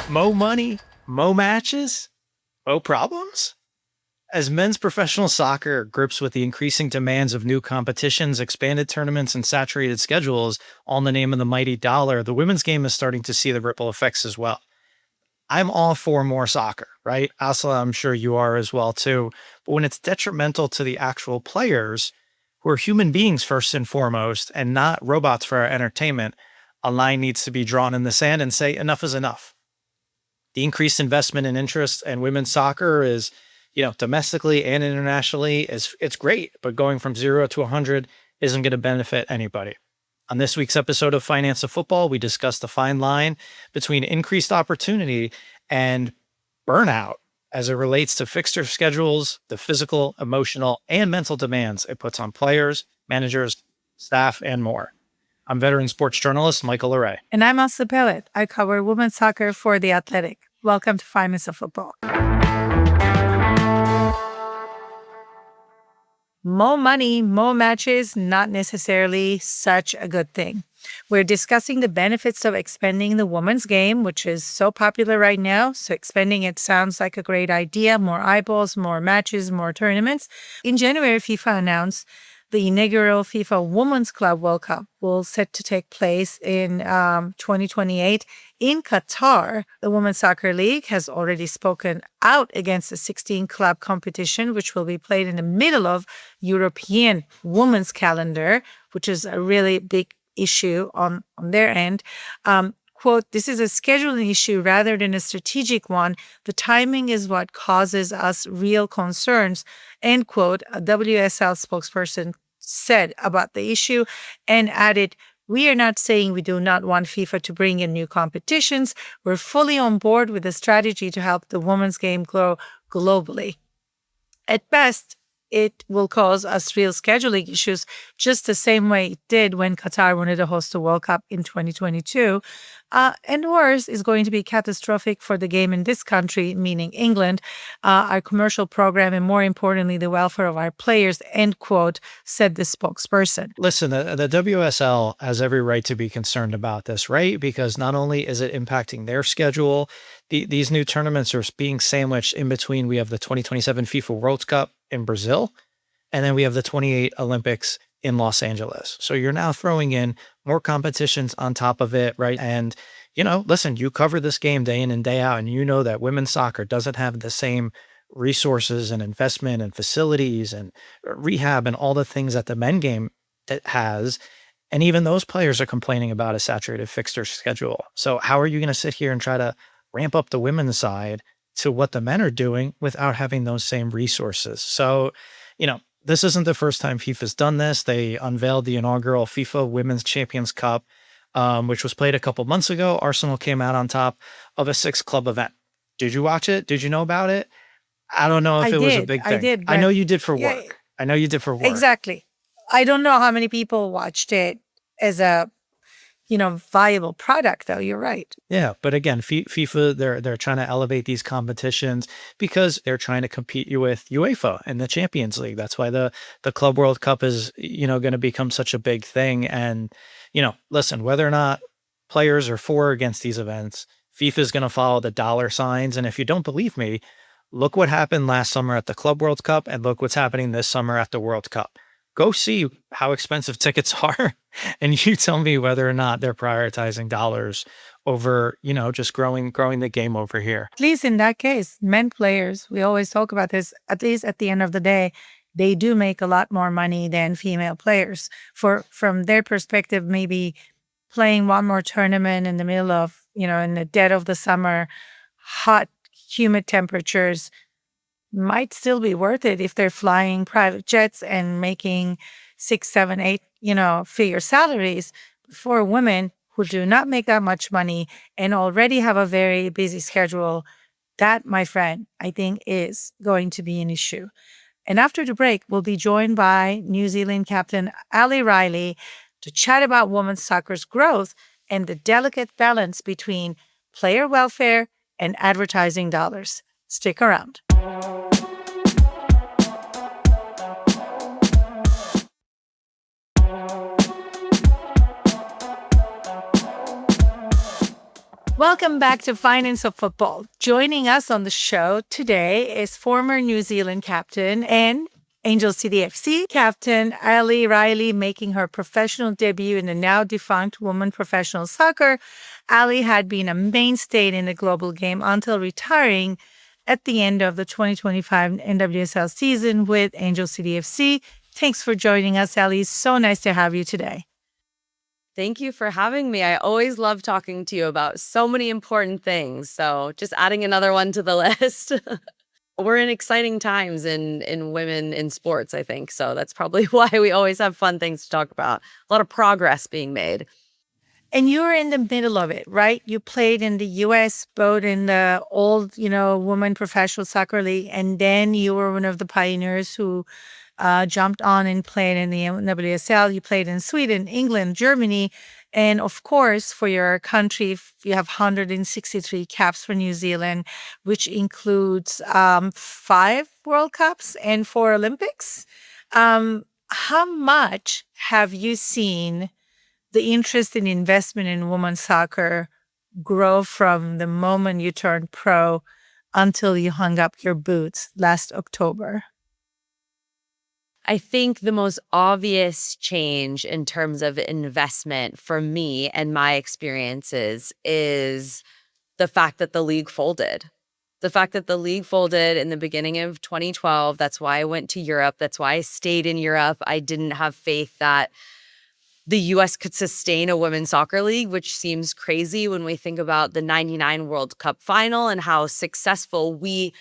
Mo money, mo matches, mo problems? As men's professional soccer grips with the increasing demands of new competitions, expanded tournaments, and saturated schedules, all in the name of the mighty dollar, the women's game is starting to see the ripple effects as well. I'm all for more soccer, right? Asla, I'm sure you are as well too. But when it's detrimental to the actual players, who are human beings first and foremost, and not robots for our entertainment, a line needs to be drawn in the sand and say enough is enough. The increased investment and interest in women's soccer is, domestically and internationally is it's great, but going from 0 to 100 isn't going to benefit anybody. On this week's episode of Finance of Football, we discuss the fine line between increased opportunity and burnout as it relates to fixture schedules, the physical, emotional, and mental demands it puts on players, managers, staff, and more. I'm veteran sports journalist Michael Larray. And I'm Asli Pellet. I cover women's soccer for The Athletic. Welcome to Finance of Football. More money, more matches, not necessarily such a good thing. We're discussing the benefits of expanding the women's game, which is so popular right now. So expanding it sounds like a great idea. More eyeballs, more matches, more tournaments. In January, FIFA announced the inaugural FIFA Women's Club World Cup will set to take place in 2028 in Qatar. The Women's Soccer League has already spoken out against the 16-club competition, which will be played in the middle of European women's calendar, which is a really big issue on their end. Quote, this is a scheduling issue rather than a strategic one. The timing is what causes us real concerns, end quote, a WSL spokesperson said about the issue and added, we are not saying we do not want FIFA to bring in new competitions. We're fully on board with the strategy to help the women's game grow globally. At best, it will cause us real scheduling issues, just the same way it did when Qatar wanted to host the World Cup in 2022. And worse, is going to be catastrophic for the game in this country, meaning England, our commercial program, and more importantly, the welfare of our players, end quote, said the spokesperson. Listen, the WSL has every right to be concerned about this, right? Because not only is it impacting their schedule, these new tournaments are being sandwiched in between. We have the 2027 FIFA World Cup in Brazil, and then we have the 28 Olympics in Los Angeles. So you're now throwing in more competitions on top of it, right? And, listen, you cover this game day in and day out, and you know that women's soccer doesn't have the same resources and investment and facilities and rehab and all the things that the men game that has. And even those players are complaining about a saturated fixture schedule. So how are you going to sit here and try to ramp up the women's side to what the men are doing without having those same resources? So, this isn't the first time FIFA's done this. They unveiled the inaugural FIFA Women's Champions Cup, which was played a couple months ago. Arsenal came out on top of a 6-club event. Did you watch it? Did you know about it? I don't know if it was a big thing. I did. I know you did for work. Yeah, I know you did for work. Exactly. I don't know how many people watched it as a viable product, though. You're right. Yeah, but again, FIFA, they're trying to elevate these competitions because they're trying to compete with UEFA and the Champions League. That's why the Club World Cup is, going to become such a big thing. And, listen, whether or not players are for or against these events, FIFA is going to follow the dollar signs. And if you don't believe me, look what happened last summer at the Club World Cup and look what's happening this summer at the World Cup. Go see how expensive tickets are, and you tell me whether or not they're prioritizing dollars over, just growing the game over here. At least in that case, men players, we always talk about this, at least at the end of the day, they do make a lot more money than female players. From their perspective, maybe playing one more tournament in the middle of, in the dead of the summer, hot, humid temperatures, might still be worth it if they're flying private jets and making 6, 7, 8, figure salaries. For women who do not make that much money and already have a very busy schedule, that, my friend, I think is going to be an issue. And after the break, we'll be joined by New Zealand captain Ali Riley to chat about women's soccer's growth and the delicate balance between player welfare and advertising dollars. Stick around. Welcome back to Finance of Football. Joining us on the show today is former New Zealand captain and Angel City FC captain Ali Riley, making her professional debut in the now defunct women professional soccer. Ali had been a mainstay in the global game until retiring at the end of the 2025 NWSL season with Angel City FC. Thanks for joining us, Ali. So nice to have you today. Thank you for having me. I always love talking to you about so many important things. So just adding another one to the list. We're in exciting times in women in sports, I think. So that's probably why we always have fun things to talk about. A lot of progress being made. And you were in the middle of it, right? You played in the US, both in the old, women professional soccer league, and then you were one of the pioneers who jumped on and played in the NWSL. You played in Sweden, England, Germany, and of course, for your country, you have 163 caps for New Zealand, which includes 5 World Cups and 4 Olympics. How much have you seen the interest in investment in women's soccer grow from the moment you turned pro until you hung up your boots last October? I think the most obvious change in terms of investment for me and my experiences is the fact that the league folded. The fact that the league folded in the beginning of 2012. That's why I went to Europe. That's why I stayed in Europe. I didn't have faith that the US could sustain a women's soccer league, which seems crazy when we think about the 99 World Cup final and how successful we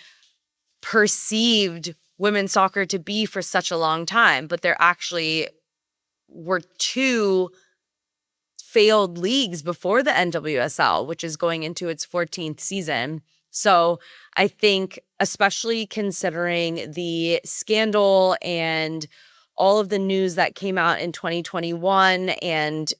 perceived women's soccer to be for such a long time. But there actually were two failed leagues before the NWSL, which is going into its 14th season. So I think, especially considering the scandal and all of the news that came out in 2021, and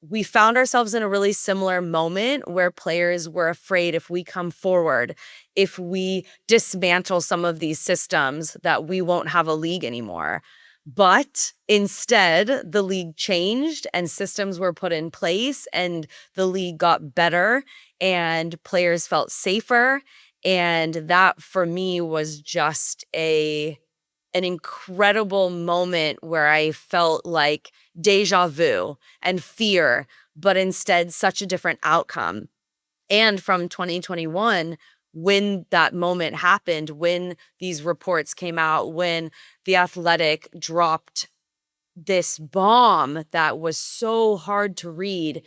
we found ourselves in a really similar moment where players were afraid if we come forward, if we dismantle some of these systems, that we won't have a league anymore. But instead, the league changed and systems were put in place and the league got better and players felt safer. And that for me was just an incredible moment where I felt like deja vu and fear, but instead such a different outcome. And from 2021, when that moment happened, when these reports came out, when The Athletic dropped this bomb that was so hard to read,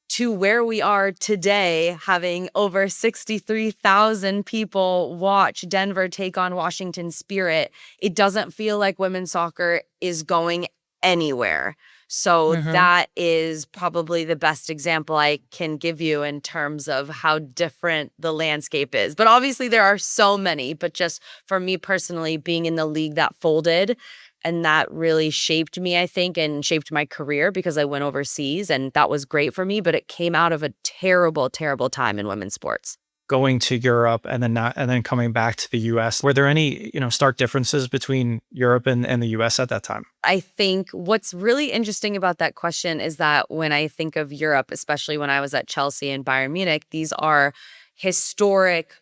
to where we are today, having over 63,000 people watch Denver take on Washington Spirit, it doesn't feel like women's soccer is going anywhere. So that is probably the best example I can give you in terms of how different the landscape is. But obviously there are so many, but just for me personally, being in the league that folded, and that really shaped me, I think, and shaped my career because I went overseas and that was great for me, but it came out of a terrible, terrible time in women's sports. Going to Europe and then not, and then coming back to the US. Were there any, stark differences between Europe and the US at that time? I think what's really interesting about that question is that when I think of Europe, especially when I was at Chelsea and Bayern Munich, these are historic,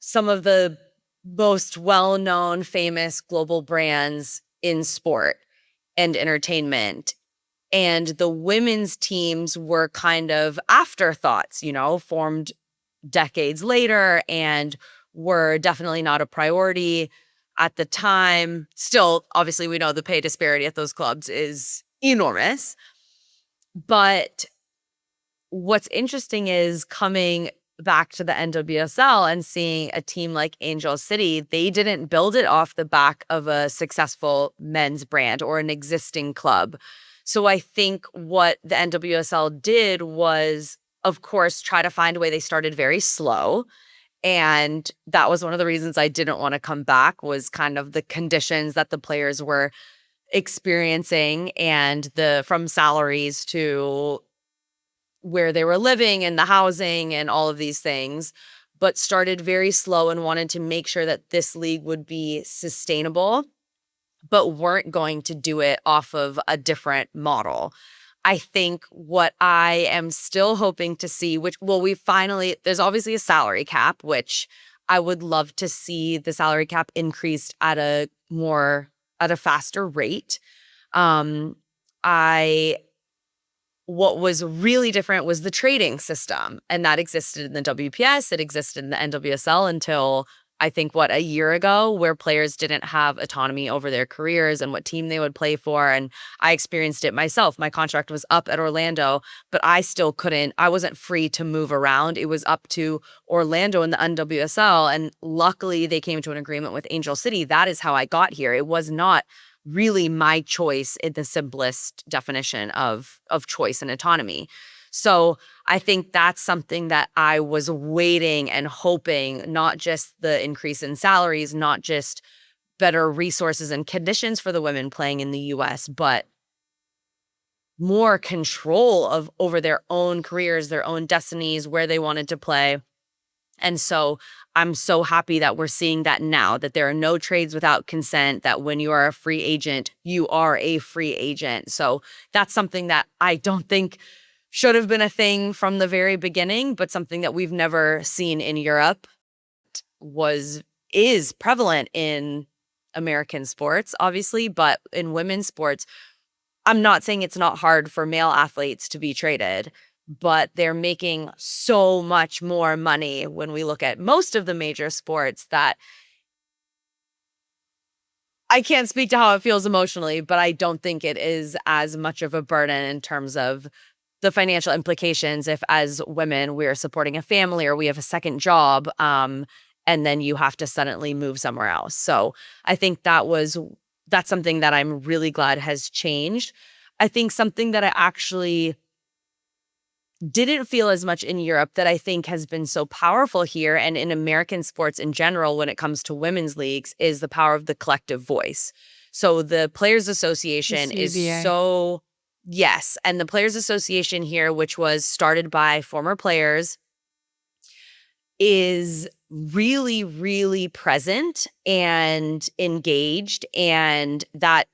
some of the most well-known, famous global brands in sport and entertainment. And the women's teams were kind of afterthoughts, formed decades later and were definitely not a priority at the time. Still, obviously, we know the pay disparity at those clubs is enormous. But what's interesting is coming back to the NWSL and seeing a team like Angel City, they didn't build it off the back of a successful men's brand or an existing club. So I think what the NWSL did was, of course, try to find a way. They started very slow. And that was one of the reasons I didn't want to come back, was kind of the conditions that the players were experiencing, and from salaries to where they were living and the housing and all of these things, but started very slow and wanted to make sure that this league would be sustainable, but weren't going to do it off of a different model. I think what I am still hoping to see, there's obviously a salary cap, which I would love to see the salary cap increased at a faster rate. Um, I What was really different was the trading system, and that existed in the WPS, it existed in the NWSL until I think a year ago, where players didn't have autonomy over their careers and what team they would play for. And I experienced it myself. My contract was up at Orlando, but I wasn't free to move around. It was up to Orlando and the NWSL. And luckily they came to an agreement with Angel City. That is how I got here. It was not really my choice in the simplest definition of choice and autonomy. So I think that's something that I was waiting and hoping, not just the increase in salaries, not just better resources and conditions for the women playing in the US, but more control over their own careers, their own destinies, where they wanted to play. And so I'm so happy that we're seeing that now, that there are no trades without consent, that when you are a free agent, you are a free agent. So that's something that I don't think should have been a thing from the very beginning, but something that we've never seen in Europe is prevalent in American sports, obviously, but in women's sports, I'm not saying it's not hard for male athletes to be traded, but they're making so much more money when we look at most of the major sports that I can't speak to how it feels emotionally, but I don't think it is as much of a burden in terms of the financial implications if, as women, we're supporting a family or we have a second job, and then you have to suddenly move somewhere else. So I think that's something that I'm really glad has changed. I think something that I actually didn't feel as much in Europe that I think has been so powerful here and in American sports in general when it comes to women's leagues is the power of the collective voice. So the Players The Association is CBA. yes. And the Players Association here, which was started by former players, is really, really present and engaged. And that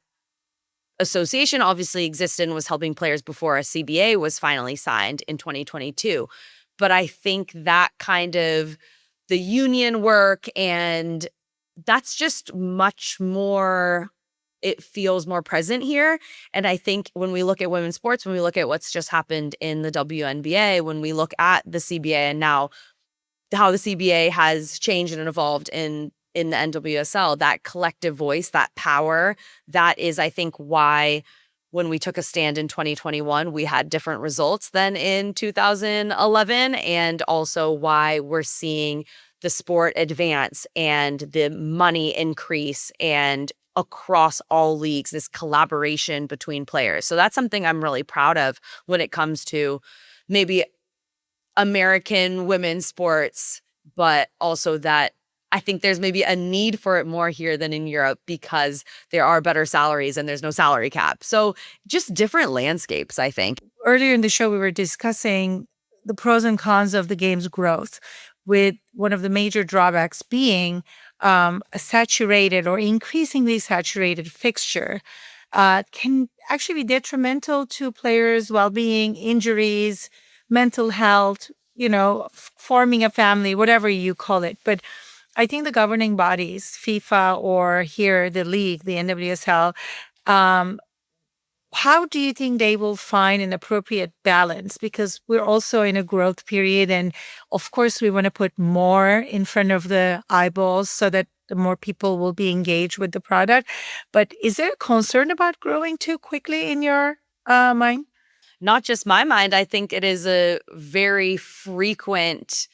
association obviously existed and was helping players before a CBA was finally signed in 2022. But I think that kind of the union work, and that's just much more, it feels more present here. And I think when we look at women's sports, when we look at what's just happened in the WNBA, when we look at the CBA and now how the CBA has changed and evolved in the NWSL, that collective voice, that power, that is, I think, why when we took a stand in 2021, we had different results than in 2011, and also why we're seeing the sport advance and the money increase and across all leagues, this collaboration between players. So that's something I'm really proud of when it comes to maybe American women's sports, but also that I think there's maybe a need for it more here than in Europe because there are better salaries and there's no salary cap. So just different landscapes, I think. Earlier in the show, we were discussing the pros and cons of the game's growth, with one of the major drawbacks being a saturated or increasingly saturated fixture can actually be detrimental to players' well-being, injuries, mental health, forming a family, whatever you call it. But I think the governing bodies, FIFA or here the league, the NWSL, how do you think they will find an appropriate balance? Because we're also in a growth period. And of course, we want to put more in front of the eyeballs so that the more people will be engaged with the product. But is there a concern about growing too quickly in your mind? Not just my mind, I think it is a very frequent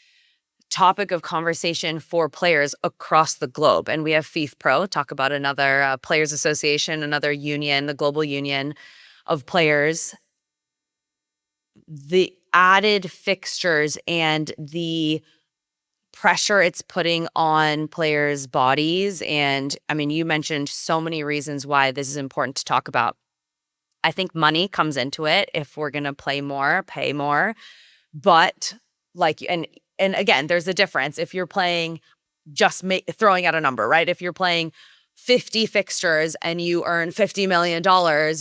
topic of conversation for players across the globe. And we have FIFPro, talk about another players association, another union, the global union of players. The added fixtures and the pressure it's putting on players' bodies. And I mean, you mentioned so many reasons why this is important to talk about. I think money comes into it. If we're going to play more, pay more. But and again, there's a difference. If you're playing throwing out a number, right? If you're playing 50 fixtures and you earn $50 million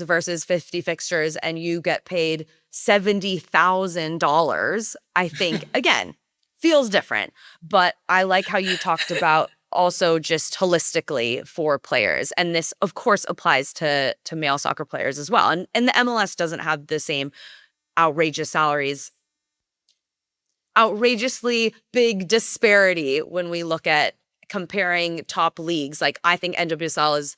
versus 50 fixtures and you get paid $70,000, I think, again, feels different. But I like how you talked about also just holistically for players. And this, of course, applies to male soccer players as well. And the MLS doesn't have the same outrageous salaries, outrageously big disparity when we look at comparing top leagues. Like, I think NWSL is,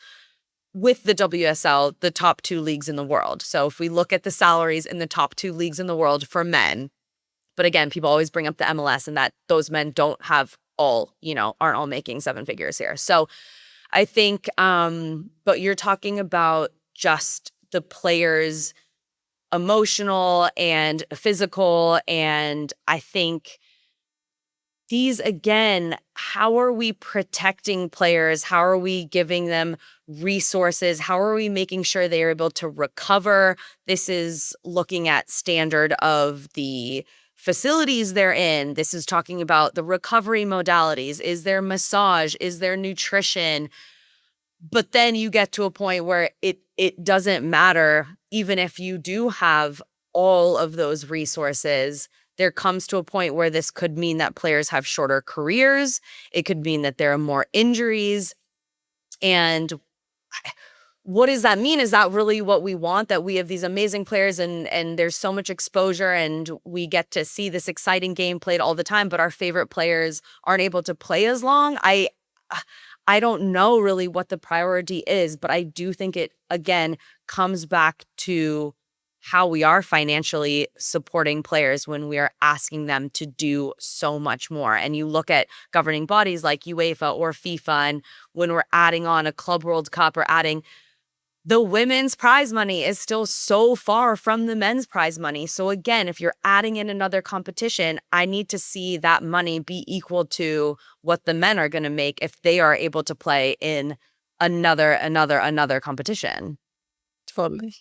with the WSL, the top 2 leagues in the world. So if we look at the salaries in the top 2 leagues in the world for men, but again, people always bring up the MLS and that those men don't have all, aren't all making 7 figures here. So I think, but you're talking about just the players' emotional and physical. And I think these, again, how are we protecting players? How are we giving them resources? How are we making sure they are able to recover? This is looking at standard of the facilities they're in. This is talking about the recovery modalities. Is there massage? Is there nutrition? But then you get to a point where it doesn't matter, even if you do have all of those resources. There comes to a point where this could mean that players have shorter careers. It could mean that there are more injuries. And what does that mean? Is that really what we want? That we have these amazing players and there's so much exposure and we get to see this exciting game played all the time, but our favorite players aren't able to play as long? I don't know really what the priority is, but I do think it, again, comes back to how we are financially supporting players when we are asking them to do so much more. And you look at governing bodies like UEFA or FIFA, and when we're adding on a Club World Cup or adding, the women's prize money is still so far from the men's prize money. So again, if you're adding in another competition, I need to see that money be equal to what the men are going to make if they are able to play in another competition. Totally.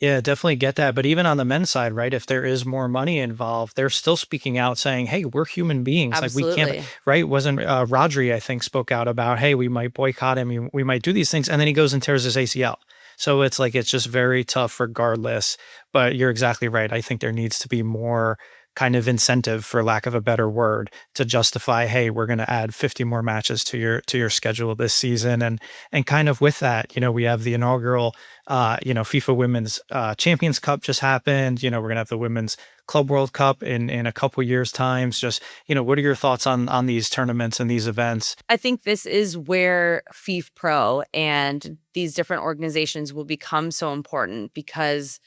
Yeah, definitely get that. But even on the men's side, right? If there is more money involved, they're still speaking out saying, hey, we're human beings. Like we can't, Absolutely. right? Wasn't Rodri, I think, spoke out about, hey, we might boycott him. We might do these things. And then he goes and tears his ACL. So it's like, it's just very tough regardless. But you're exactly right. I think there needs to be more kind of incentive, for lack of a better word, to justify, hey, we're going to add 50 more matches to your schedule this season. And kind of with that, we have the inaugural FIFA Women's Champions Cup just happened. We're gonna have the Women's Club World Cup in a couple years' times. Just, what are your thoughts on these tournaments and these events? I think this is where FIFA Pro and these different organizations will become so important, because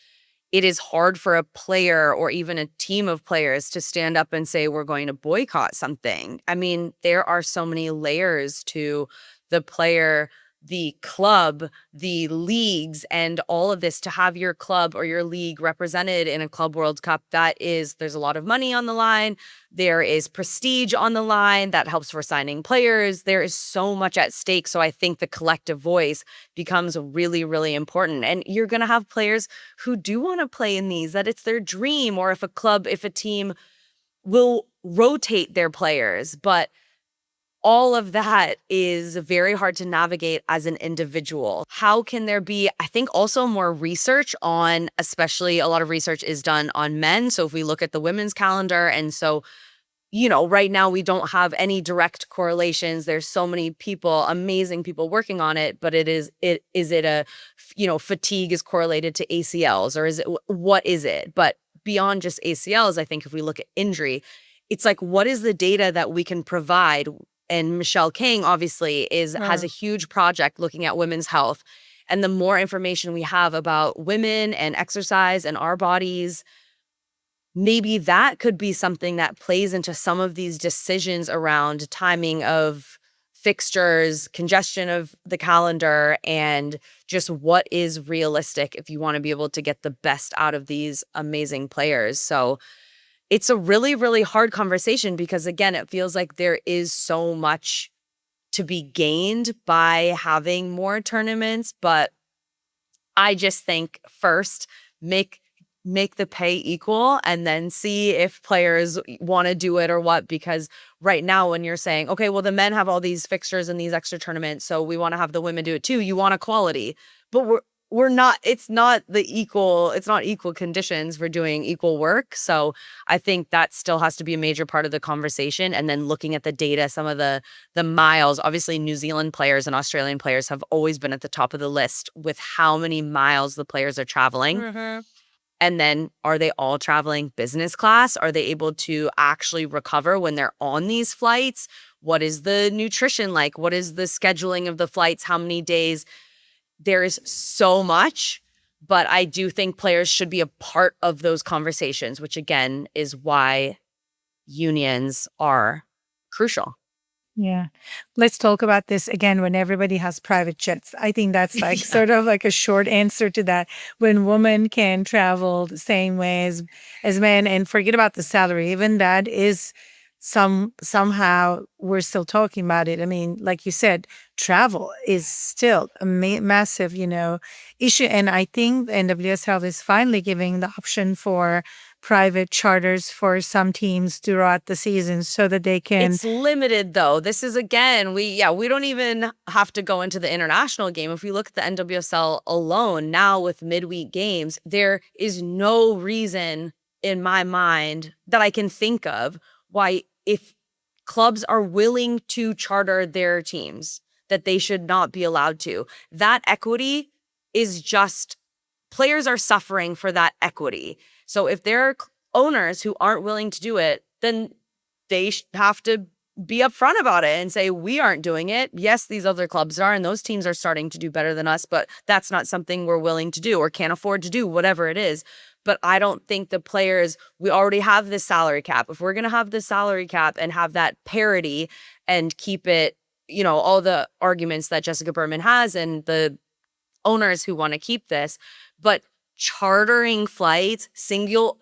it is hard for a player or even a team of players to stand up and say, we're going to boycott something. I mean, there are so many layers to the player, the club, the leagues, and all of this. To have your club or your league represented in a Club World Cup, there's a lot of money on the line. There is prestige on the line that helps for signing players. There is so much at stake. So I think the collective voice becomes really, really important. And you're going to have players who do want to play in these, that it's their dream, or if a team will rotate their players. But all of that is very hard to navigate as an individual. How can there be, I think, also more research on, especially a lot of research is done on men. So if we look at the women's calendar, and so, right now we don't have any direct correlations. There's so many people, amazing people working on it, but is it a, fatigue is correlated to ACLs, or what is it? But beyond just ACLs, I think if we look at injury, it's like, what is the data that we can provide? And Michelle King obviously has a huge project looking at women's health. And the more information we have about women and exercise and our bodies, maybe that could be something that plays into some of these decisions around timing of fixtures, congestion of the calendar, and just what is realistic if you want to be able to get the best out of these amazing players. So it's a really, really hard conversation, because, again, it feels like there is so much to be gained by having more tournaments. But I just think, first, make make the pay equal and then see if players want to do it or what. Because right now, when you're saying, okay, well, the men have all these fixtures and these extra tournaments, so we want to have the women do it too. You want equality, but we're not, it's not equal conditions for doing equal work. So I think that still has to be a major part of the conversation. And then looking at the data, some of the miles, obviously New Zealand players and Australian players have always been at the top of the list with how many miles the players are traveling. Mm-hmm. And then are they all traveling business class? Are they able to actually recover when they're on these flights? What is the nutrition like? What is the scheduling of the flights? How many days? There is so much, but I do think players should be a part of those conversations, which again is why unions are crucial. Yeah. Let's talk about this again when everybody has private jets. I think that's like Yeah. sort of like a short answer to that. When women can travel the same way as men, and forget about the salary. Even that is somehow we're still talking about it. I mean, like you said, travel is still a massive, issue. And I think the NWSL is finally giving the option for private charters for some teams throughout the season so that they can. It's limited though. This is again, we don't even have to go into the international game. If we look at the NWSL alone now with midweek games, there is no reason in my mind that I can think of why, if clubs are willing to charter their teams, that they should not be allowed to. That equity is just, players are suffering for that equity. So if there are owners who aren't willing to do it, then they have to be upfront about it and say, we aren't doing it. Yes, these other clubs are, and those teams are starting to do better than us, but that's not something we're willing to do or can't afford to do, whatever it is. But I don't think the players, we already have this salary cap. If we're going to have this salary cap and have that parity and keep it, all the arguments that Jessica Berman has and the owners who want to keep this, but chartering flights, single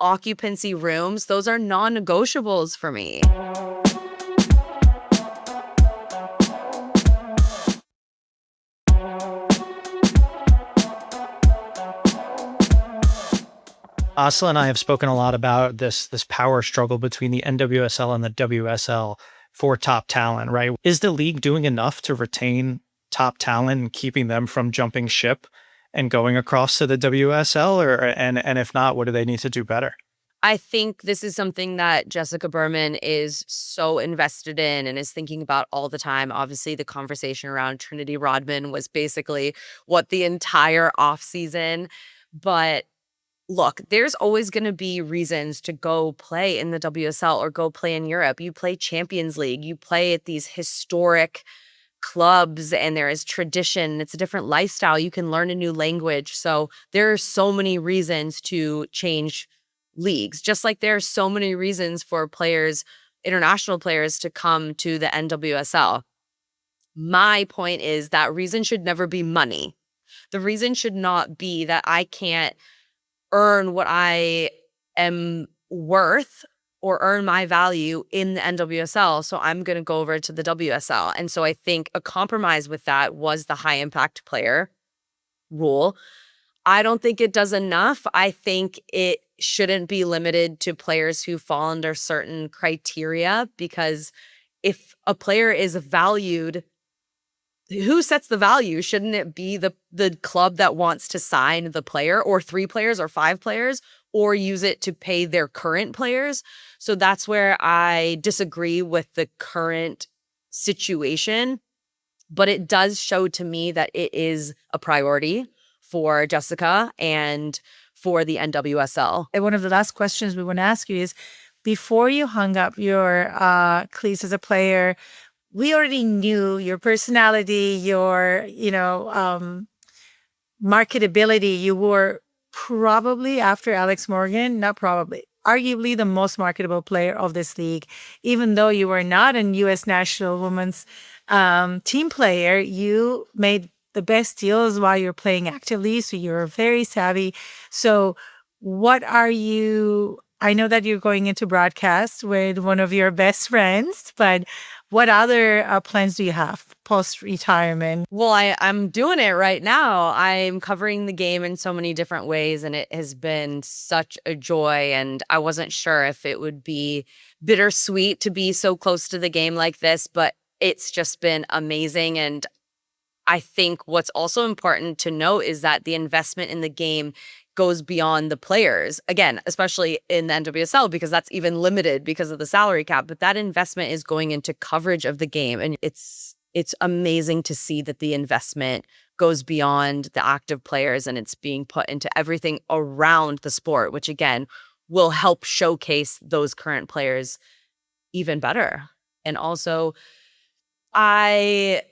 occupancy rooms, those are non-negotiables for me. Asla and I have spoken a lot about this power struggle between the NWSL and the WSL for top talent, right? Is the league doing enough to retain top talent and keeping them from jumping ship and going across to the WSL, and if not, what do they need to do better? I think this is something that Jessica Berman is so invested in and is thinking about all the time. Obviously, the conversation around Trinity Rodman was basically what the entire offseason. But look, there's always going to be reasons to go play in the WSL or go play in Europe. You play Champions League, you play at these historic clubs, and there is tradition. It's a different lifestyle. You can learn a new language. So there are so many reasons to change leagues, just like there are so many reasons for players, international players, to come to the NWSL. My point is that reason should never be money. The reason should not be that I can't earn what I am worth or earn my value in the NWSL. So I'm going to go over to the WSL. And so I think a compromise with that was the high impact player rule. I don't think it does enough. I think it shouldn't be limited to players who fall under certain criteria, because if a player is valued, who sets the value? Shouldn't it be the club that wants to sign the player, or 3 players or 5 players, or use it to pay their current players? So that's where I disagree with the current situation. But it does show to me that it is a priority for Jessica and for the NWSL. And one of the last questions we want to ask you is, before you hung up your cleats as a player, we already knew your personality, your, marketability. You were probably, after Alex Morgan, not probably, arguably the most marketable player of this league. Even though you were not a U.S. national women's team player, you made the best deals while you're playing actively. So you're very savvy. So what are you, I know that you're going into broadcast with one of your best friends, but what other plans do you have? post-retirement? Well, I'm doing it right now. I'm covering the game in so many different ways, and it has been such a joy. And I wasn't sure if it would be bittersweet to be so close to the game like this, but it's just been amazing. And I think what's also important to note is that the investment in the game goes beyond the players. Again, especially in the NWSL, because that's even limited because of the salary cap. But that investment is going into coverage of the game. And it's amazing to see that the investment goes beyond the active players and it's being put into everything around the sport, which again will help showcase those current players even better. And also, I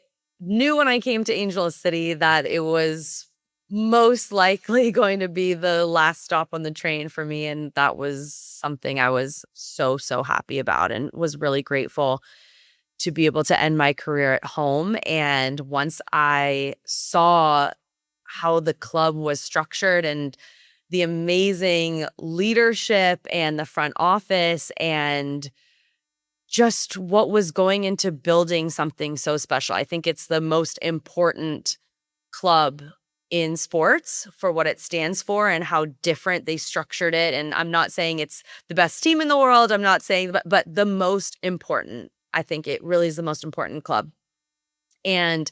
knew when I came to Angel City that it was most likely going to be the last stop on the train for me. And that was something I was so, so happy about and was really grateful to be able to end my career at home. And once I saw how the club was structured and the amazing leadership and the front office and just what was going into building something so special. I think it's the most important club in sports for what it stands for and how different they structured it. And I'm not saying it's the best team in the world. I'm not saying, but the most important. I think it really is the most important club. And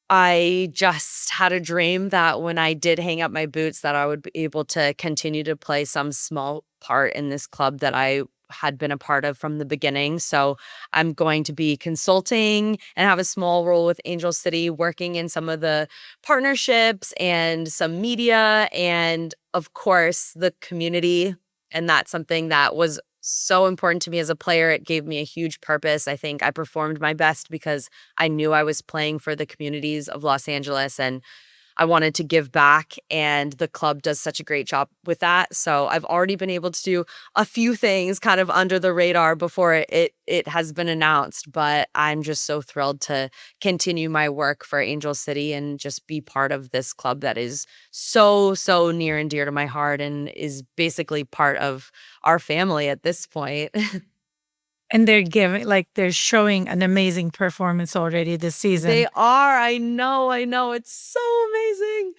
I just had a dream that when I did hang up my boots, that I would be able to continue to play some small part in this club that I had been a part of from the beginning. So I'm going to be consulting and have a small role with Angel City, working in some of the partnerships and some media and, of course, the community. And that's something that was so important to me as a player. It gave me a huge purpose. I think I performed my best because I knew I was playing for the communities of Los Angeles and I wanted to give back, and the club does such a great job with that. So I've already been able to do a few things kind of under the radar before it has been announced, but I'm just so thrilled to continue my work for Angel City and just be part of this club that is so, so near and dear to my heart and is basically part of our family at this point. And they're showing an amazing performance already this season. They are. I know. It's so amazing.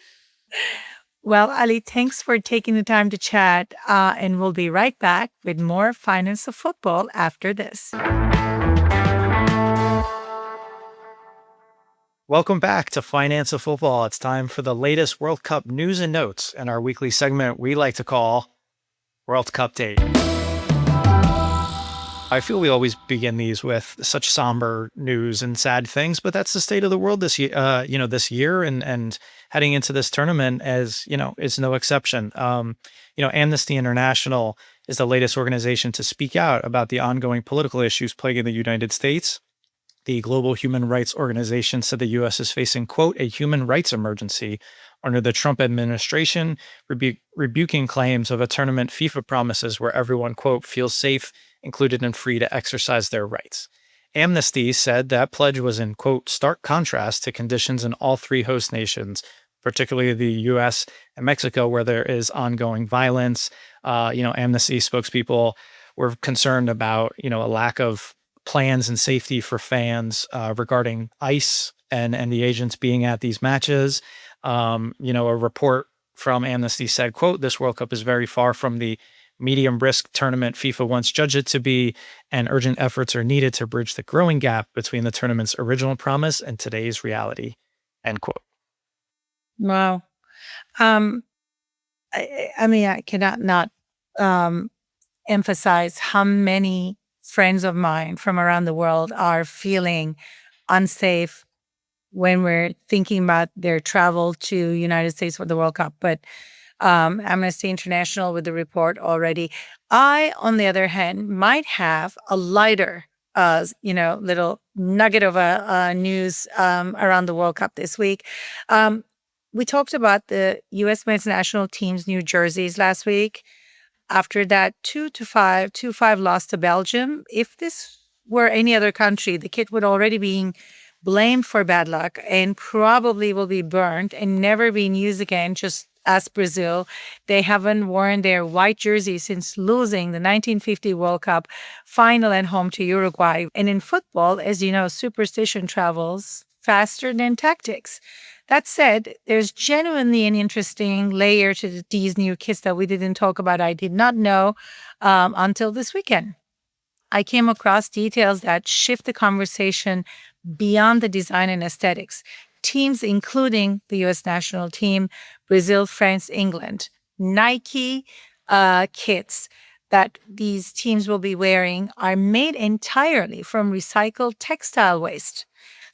Well, Ali, thanks for taking the time to chat. And we'll be right back with more Finance of Football after this. Welcome back to Finance of Football. It's time for the latest World Cup news and notes and our weekly segment we like to call World Cup Date. I feel we always begin these with such somber news and sad things, but that's the state of the world this year. This year and heading into this tournament, as is no exception. Amnesty International is the latest organization to speak out about the ongoing political issues plaguing the United States. The Global Human Rights Organization said the U.S. is facing, quote, a human rights emergency under the Trump administration, rebuking claims of a tournament FIFA promises where everyone, quote, feels safe, included, and free to exercise their rights. Amnesty said that pledge was in, quote, stark contrast to conditions in all three host nations, particularly the U.S. and Mexico, where there is ongoing violence. Amnesty spokespeople were concerned about, a lack of plans and safety for fans regarding ICE and the agents being at these matches. A report from Amnesty said, quote, this World Cup is very far from the medium risk tournament FIFA once judged it to be, and urgent efforts are needed to bridge the growing gap between the tournament's original promise and today's reality, end quote. Wow. I cannot not emphasize how many friends of mine from around the world are feeling unsafe when we're thinking about their travel to United States for the World Cup. But Amnesty International with the report already. I, on the other hand, might have a lighter, little nugget of a news around the World Cup this week. We talked about the U.S. men's national team's new jerseys last week. After that 2-5 loss to Belgium, if this were any other country, the kit would already be blamed for bad luck and probably will be burned and never being used again, just asked Brazil. They haven't worn their white jersey since losing the 1950 World Cup final at home to Uruguay. And in football, as you know, superstition travels faster than tactics. That said, there's genuinely an interesting layer to these new kits that we didn't talk about. I did not know until this weekend. I came across details that shift the conversation beyond the design and aesthetics. Teams, including the U.S. national team, Brazil, France, England, Nike kits that these teams will be wearing are made entirely from recycled textile waste.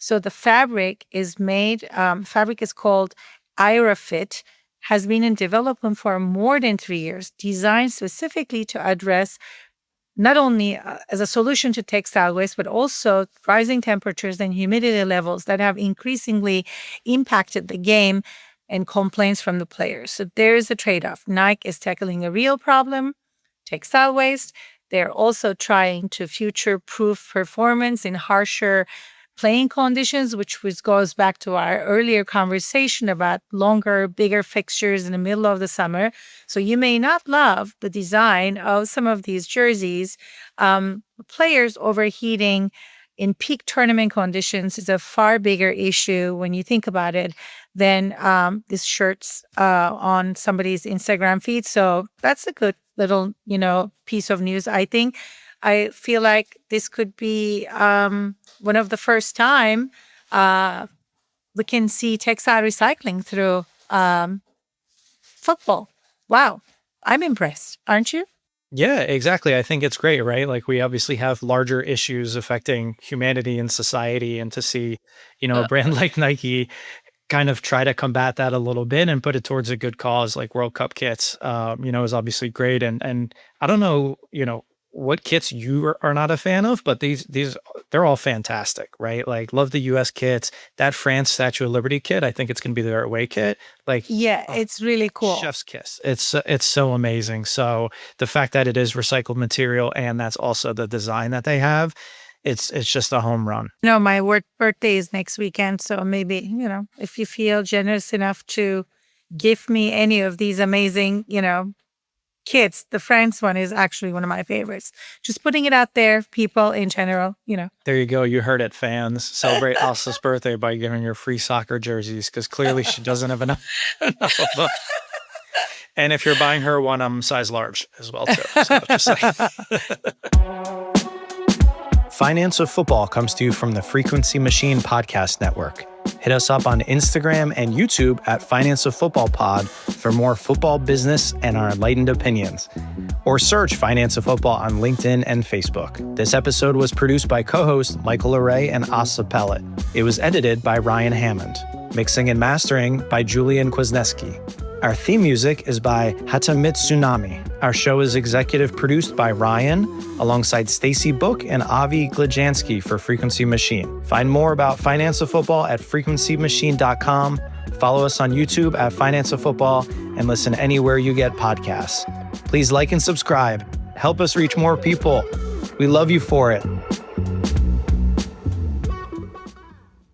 So the fabric is called Aerofit, has been in development for more than 3 years, designed specifically to address not only as a solution to textile waste, but also rising temperatures and humidity levels that have increasingly impacted the game and complaints from the players. So there is a trade-off. Nike is tackling a real problem, textile waste. They're also trying to future-proof performance in harsher playing conditions, which goes back to our earlier conversation about longer, bigger fixtures in the middle of the summer. So you may not love the design of some of these jerseys. Players overheating in peak tournament conditions is a far bigger issue when you think about it than these shirts on somebody's Instagram feed. So that's a good little, piece of news, I think. I feel like this could be one of the first time we can see textile recycling through football. Wow. I'm impressed. Aren't you? Yeah, exactly. I think it's great, right? Like we obviously have larger issues affecting humanity and society, and to see, a brand like Nike kind of try to combat that a little bit and put it towards a good cause like World Cup kits, is obviously great. And I don't know, what kits you are not a fan of, but these they're all fantastic, right? Like love the US kits. That France Statue of Liberty kit, I think it's gonna be their away kit. Like Yeah, oh, it's really cool. chef's kiss. It's so amazing. So the fact that it is recycled material and that's also the design that they have, it's just a home run. My birthday is next weekend. So maybe, if you feel generous enough to give me any of these amazing, kits, the France one is actually one of my favorites. Just putting it out there, people in general, There you go. You heard it, fans. Celebrate Asla's birthday by giving her free soccer jerseys because clearly she doesn't have enough of them. And if you're buying her one, I'm size large as well, too. So just saying. Finance of Football comes to you from the Frequency Machine Podcast Network. Hit us up on Instagram and YouTube at Finance of Football Pod for more football business and our enlightened opinions. Or search Finance of Football on LinkedIn and Facebook. This episode was produced by co-hosts Michael Array and Asa Pellet. It was edited by Ryan Hammond. Mixing and mastering by Julian Kwasniewski. Our theme music is by Hatamit Tsunami. Our show is executive produced by Ryan, alongside Stacy Book and Avi Glajansky for Frequency Machine. Find more about Finance of Football at frequencymachine.com. Follow us on YouTube at Finance of Football and listen anywhere you get podcasts. Please like and subscribe. Help us reach more people. We love you for it.